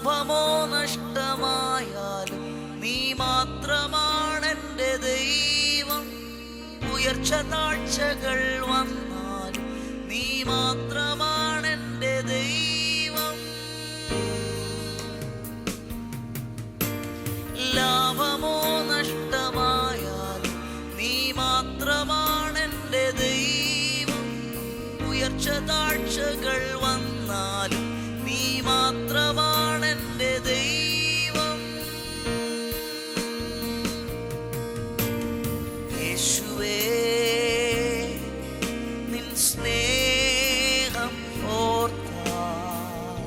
ലാഭമോ നഷ്ടമായാലും നീ മാത്രമാണെൻ്റെ ദൈവം. ഉയർച്ച താഴ്ചകൾ വന്നാലും നീ മാത്രമാണെൻ്റെ ദൈവം. ലാഭമോ നഷ്ടമായാലും നീ മാത്രമാണെൻ്റെ ദൈവം. ഉയർച്ച താഴ്ചകൾ വന്നാലും നീ മാത്രമാണെൻ്റെ ദൈവം. യേശുവേ, നിൻ സ്നേഹം ഓർത്താൽ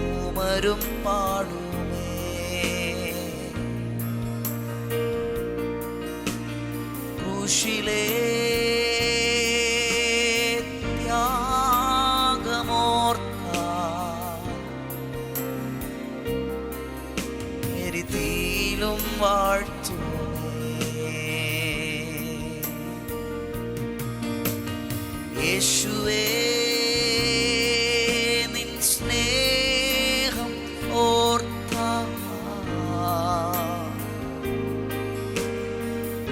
ഉമരും പാടുമേ. ക്രൂശിലെ യേശുവേ, നിൻ സ്നേഹം ഓർത്താൽ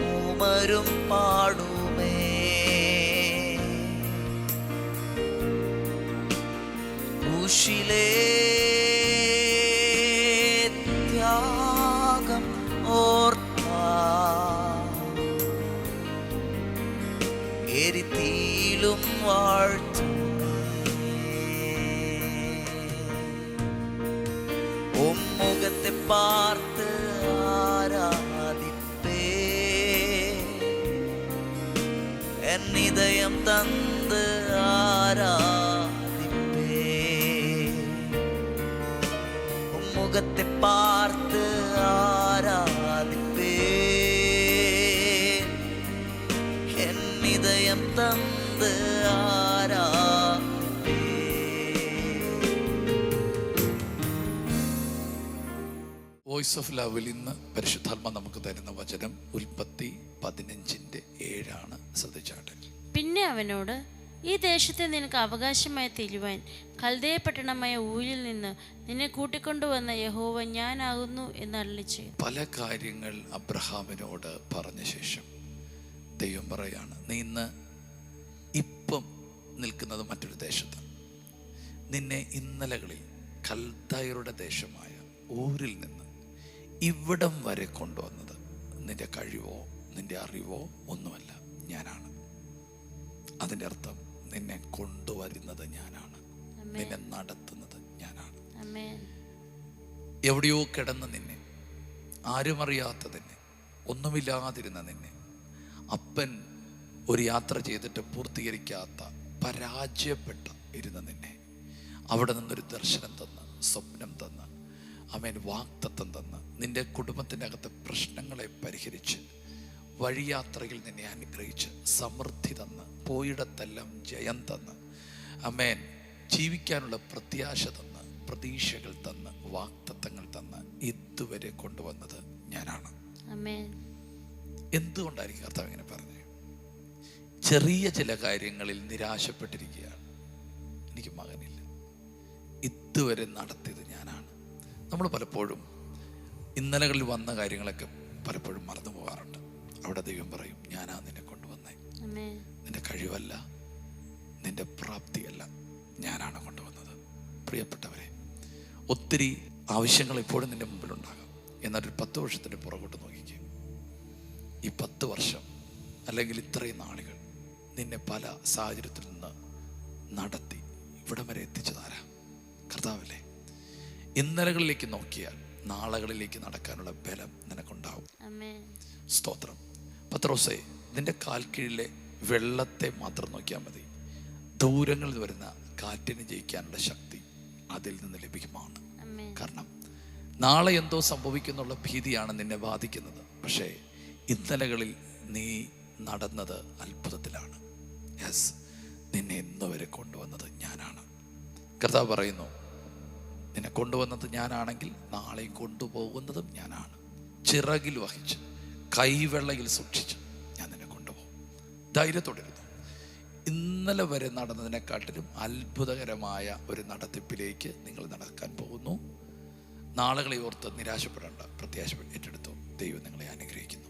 ഉമരും പാടുമേ. ക്രൂശിലെ ത്യാഗം എരിതീലും വാഴ്ത്തുമേ. ഉമ്മുഖത്തെ പാർത്ത് ആരാധിപ്പേ. എന്നിദയം തന്ന് ആരാധിപ്പേ. ഉമ്മുഖത്തെ പാർത്ത് ആരാധിപ്പേ. ഹൃദയം തന്ന് ആരാധിപ്പേ. വോയിസ് ഓഫ് ലവിൽ ഇന്ന് പരിശുദ്ധാത്മ നമുക്ക് തരുന്ന വചനം ഉൽപ്പത്തി 15:7 ശ്രദ്ധിച്ചാട്ടെ. പിന്നെ അവനോട്, ഈ ദേശത്തെ നിനക്ക് അവകാശമായി തരുവാൻ കൽദയ പട്ടണമായ ഊരിൽ നിന്ന് നിന്നെ കൂട്ടിക്കൊണ്ടുവന്ന യഹോവ ഞാനാകുന്നു എന്ന് അരുളിച്ചെയ്തു. പല കാര്യങ്ങൾ അബ്രഹാമിനോട് പറഞ്ഞ ശേഷം ദൈവം പറയാണ്, നീ ഇന്ന് ഇപ്പം നിൽക്കുന്നത് മറ്റൊരു ദേശത്താണ്. നിന്നെ ഇന്നലകളിൽ കൽദയരുടെ ദേശമായ ഊരിൽ നിന്ന് ഇവിടം വരെ കൊണ്ടുവന്നത് നിന്റെ കഴിവോ നിന്റെ അറിവോ ഒന്നുമല്ല, ഞാനാണ്. അതിൻ്റെ അർത്ഥം നിന്നെ കൊണ്ടുവരുന്നത് ഞാനാണ്, നിന്നെ നടത്തുന്നത് ഞാനാണ്. എവിടെയോ കിടന്ന് നിന്നെ, ആരും അറിയാത്ത നിന്നെ, ഒന്നുമില്ലാതിരുന്ന നിന്നെ, അപ്പൻ ഒരു യാത്ര ചെയ്തിട്ട് പൂർത്തീകരിക്കാത്ത പരാജയപ്പെട്ട ഇരുന്ന നിന്നെ അവിടെ നിന്നൊരു ദർശനം തന്ന്, സ്വപ്നം തന്ന്, അവൻ വാഗ്ദത്തം തന്ന്, നിന്റെ കുടുംബത്തിൻ്റെ അകത്തെ പ്രശ്നങ്ങളെ പരിഹരിച്ച് വഴിയാത്രയിൽ നിന്നെ അനുഗ്രഹിച്ച് സമൃദ്ധി തന്ന്, പോയിടത്തെല്ലാം ജയം തന്ന്, അമേൻ ജീവിക്കാനുള്ള പ്രത്യാശ തന്ന്, പ്രതീക്ഷകൾ തന്ന്, വാഗ്ദത്തങ്ങൾ തന്ന് ഇതുവരെ കൊണ്ടുവന്നത് ഞാനാണ്. എന്തുകൊണ്ടായിരിക്കും കർത്താവ് ഇങ്ങനെ പറഞ്ഞത്? ചെറിയ ചില കാര്യങ്ങളിൽ നിരാശപ്പെട്ടിരിക്കുകയാണ്. എനിക്ക് മകനില്ല, ഇതുവരെ നടത്തിയത് ഞാനാണ്. നമ്മൾ പലപ്പോഴും ഇന്നലകളിൽ വന്ന കാര്യങ്ങളൊക്കെ പലപ്പോഴും മറന്നു പോകാറുണ്ട്. അവിടെ ദൈവം പറയും, ഞാനാ നിന്നെ കൊണ്ടുവന്നേ. നിന്റെ കഴിവല്ല, നിന്റെ പ്രാപ്തിയല്ല, ഞാനാണ് കൊണ്ടുവന്നത്. പ്രിയപ്പെട്ടവരെ, ഒത്തിരി ആവശ്യങ്ങൾ ഇപ്പോഴും നിന്റെ മുമ്പിലുണ്ടാകാം. എന്നാൽ ഒരു 10 വർഷത്തിൻ്റെ പുറകോട്ട് നോക്കിക്കും. ഈ 10 വർഷം അല്ലെങ്കിൽ ഇത്രയും നാളുകൾ നിന്നെ പല സാഹചര്യത്തിൽ നിന്ന് നടത്തി ഇവിടം വരെ എത്തിച്ചതാരാ? കർത്താവല്ലേ. ഇന്നലകളിലേക്ക് നോക്കിയാൽ നാളുകളിലേക്ക് നടക്കാനുള്ള ബലം നിനക്കുണ്ടാവും. സ്തോത്രം. പത്രോസേ, നിന്റെ കാൽ കീഴിലെ വെള്ളത്തെ മാത്രം നോക്കിയാൽ മതി. ദൂരങ്ങളിൽ വരുന്ന കാറ്റിന് ജയിക്കാനുള്ള ശക്തി അതിൽ നിന്ന് ലഭിക്കുമാണ്. കാരണം നാളെ എന്തോ സംഭവിക്കുന്നുള്ള ഭീതിയാണ് നിന്നെ ബാധിക്കുന്നത്. പക്ഷേ ഇന്നലകളിൽ നീ നടന്നത് അത്ഭുതത്തിലാണ്. യെസ്, നിന്നെ ഇന്നുവരെ കൊണ്ടുവന്നത് ഞാനാണ്. കർത്താവ് പറയുന്നു, നിന്നെ കൊണ്ടുവന്നത് ഞാനാണെങ്കിൽ നാളെ കൊണ്ടുപോകുന്നതും ഞാനാണ്. ചിറകിൽ വഹിച്ച് കൈവെള്ളയിൽ സൂക്ഷിച്ച് ഞാൻ നിന്നെ കൊണ്ടുപോകും. ധൈര്യത്തോടെ ഇരുന്നു. ഇന്നലെ വരെ നടന്നതിനെക്കാട്ടിലും അത്ഭുതകരമായ ഒരു നടത്തിപ്പിലേക്ക് നിങ്ങൾ നടക്കാൻ പോകുന്നു. നാളുകളെ ഓർത്ത് നിരാശപ്പെടേണ്ട, പ്രത്യാശ ഏറ്റെടുത്തു. ദൈവം നിങ്ങളെ അനുഗ്രഹിക്കുന്നു.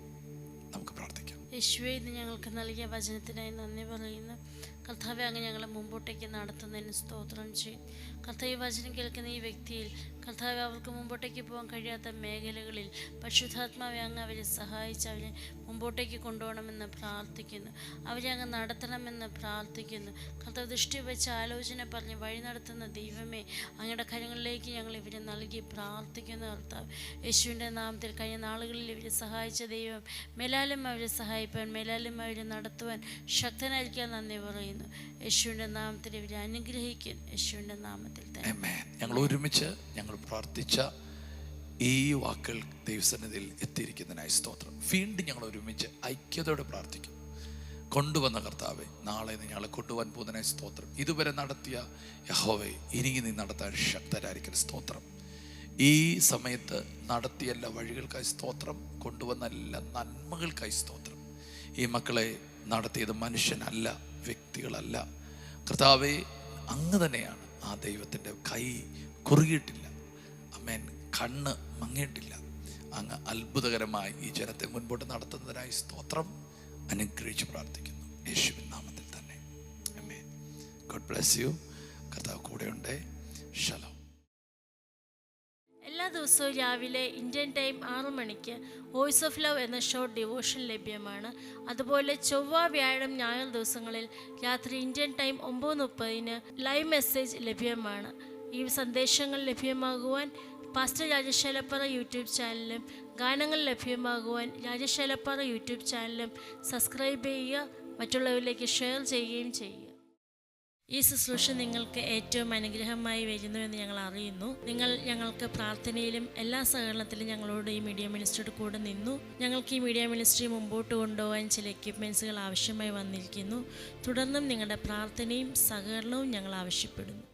നമുക്ക് പ്രാർത്ഥിക്കാം. യേശുവേ, ഇന്ന് ഞങ്ങൾക്ക് നൽകിയ വചനത്തിനായി നന്ദി പറയുന്നു. കർത്താവെ, അങ്ങ് ഞങ്ങളെ മുമ്പോട്ടേക്ക് നടത്തുന്നതിന് സ്തോത്രം ചെയ്യും. കർത്താവ്, വചനം കേൾക്കുന്ന ഈ വ്യക്തിയിൽ കർത്താവ് അവർക്ക് മുമ്പോട്ടേക്ക് പോകാൻ കഴിയാത്ത മേഖലകളിൽ പരിശുദ്ധാത്മാവെ അങ്ങ് അവരെ സഹായിച്ച് അവരെ മുമ്പോട്ടേക്ക് കൊണ്ടുപോകണമെന്ന് പ്രാർത്ഥിക്കുന്നു. അവരെ അങ്ങ് നടത്തണമെന്ന് പ്രാർത്ഥിക്കുന്നു. കർത്താവ്, ദൃഷ്ടി വെച്ച് ആലോചന പറഞ്ഞ് വഴി നടത്തുന്ന ദൈവമേ, അങ്ങയുടെ കരങ്ങളിലേക്ക് ഞങ്ങൾ ഇവരെ നൽകി പ്രാർത്ഥിക്കുന്നു. കർത്താവ്, യേശുവിൻ്റെ നാമത്തിൽ കഴിഞ്ഞ നാളുകളിൽ ഇവരെ സഹായിച്ച ദൈവം മേലാലും അവരെ സഹായിപ്പാൻ, മേലാലും അവരെ നടത്തുവാൻ ശക്തനായിരിക്കാൻ നന്ദി പറയുന്നു. യേശുവിൻ്റെ നാമത്തിൽ ഇവരെ അനുഗ്രഹിക്കുന്നു. യേശുവിൻ്റെ നാമത്തിൽ തന്നെ ഞങ്ങൾ ഒരുമിച്ച് ഞങ്ങൾ പ്രാർത്ഥിച്ച ഈ വാക്കുകൾ ദൈവസന്നിധിയിൽ എത്തിയിരിക്കുന്നതിനായി സ്തോത്രം. വീണ്ടും ഞങ്ങൾ ഒരുമിച്ച് ഐക്യതയോടെ പ്രാർത്ഥിക്കും. കൊണ്ടുവന്ന കർത്താവെ, നാളെ ഞങ്ങളെ കൊണ്ടുപോകാൻ പോകുന്നതിനായി സ്തോത്രം. ഇതുവരെ നടത്തിയ യഹോവേ, ഇനി നീ നടത്താൻ ശക്തരായിരിക്കും സ്തോത്രം. ഈ സമയത്ത് നടത്തിയ എല്ലാ വഴികൾക്കായി സ്തോത്രം, കൊണ്ടുവന്ന എല്ലാ നന്മകൾക്കായി സ്തോത്രം. ഈ മക്കളെ നടത്തിയത് മനുഷ്യനല്ല, വ്യക്തികളല്ല കർത്താവെ, അങ്ങ് തന്നെയാണ്. ആ ദൈവത്തിൻ്റെ കൈ കുറുകിയിട്ടില്ല, ആമേൻ, കണ്ണ് മങ്ങിയിട്ടില്ല. അങ്ങ് അത്ഭുതകരമായി ഈ ജനത്തെ മുൻപോട്ട് നടത്തുന്നതിനായി സ്തോത്രം. അനുഗ്രഹിച്ച് പ്രാർത്ഥിക്കുന്നു യേശുവിൻ നാമത്തിൽ തന്നെ. ആമേൻ. God bless you. കർത്താവ് കൂടെയുണ്ട്. ശലോം. എല്ലാ ദിവസവും രാവിലെ ഇന്ത്യൻ ടൈം 6 മണിക്ക് വോയിസ് ഓഫ് ലവ് എന്ന ഷോർട്ട് ഡിവോഷൻ ലഭ്യമാണ്. അതുപോലെ ചൊവ്വ, വ്യാഴം, ഞായർ ദിവസങ്ങളിൽ രാത്രി ഇന്ത്യൻ ടൈം 9:30 ലൈവ് മെസ്സേജ് ലഭ്യമാണ്. ഈ സന്ദേശങ്ങൾ ലഭ്യമാകുവാൻ പാസ്റ്റർ രാജേഷ് ഏലപ്പാറ യൂട്യൂബ് ചാനലും ഗാനങ്ങൾ ലഭ്യമാകുവാൻ രാജേഷ് ഏലപ്പാറ യൂട്യൂബ് ചാനലും സബ്സ്ക്രൈബ് ചെയ്യുക. മറ്റുള്ളവരിലേക്ക് ഷെയർ ചെയ്യുകയും ചെയ്യുക. ഈ ശുശ്രൂഷ നിങ്ങൾക്ക് ഏറ്റവും അനുഗ്രഹമായി വരുന്നുവെന്ന് ഞങ്ങൾ അറിയുന്നു. നിങ്ങൾ ഞങ്ങൾക്ക് പ്രാർത്ഥനയിലും എല്ലാ സഹകരണത്തിലും ഞങ്ങളോട് ഈ മീഡിയ മിനിസ്ട്രിയുടെ കൂടെ നിന്നു. ഞങ്ങൾക്ക് ഈ മീഡിയ മിനിസ്ട്രി മുമ്പോട്ട് കൊണ്ടുപോകാൻ ചില എക്യുപ്മെൻറ്റ്സുകൾ ആവശ്യമായി വന്നിരിക്കുന്നു. തുടർന്നും നിങ്ങളുടെ പ്രാർത്ഥനയും സഹകരണവും ഞങ്ങൾ ആവശ്യപ്പെടുന്നു.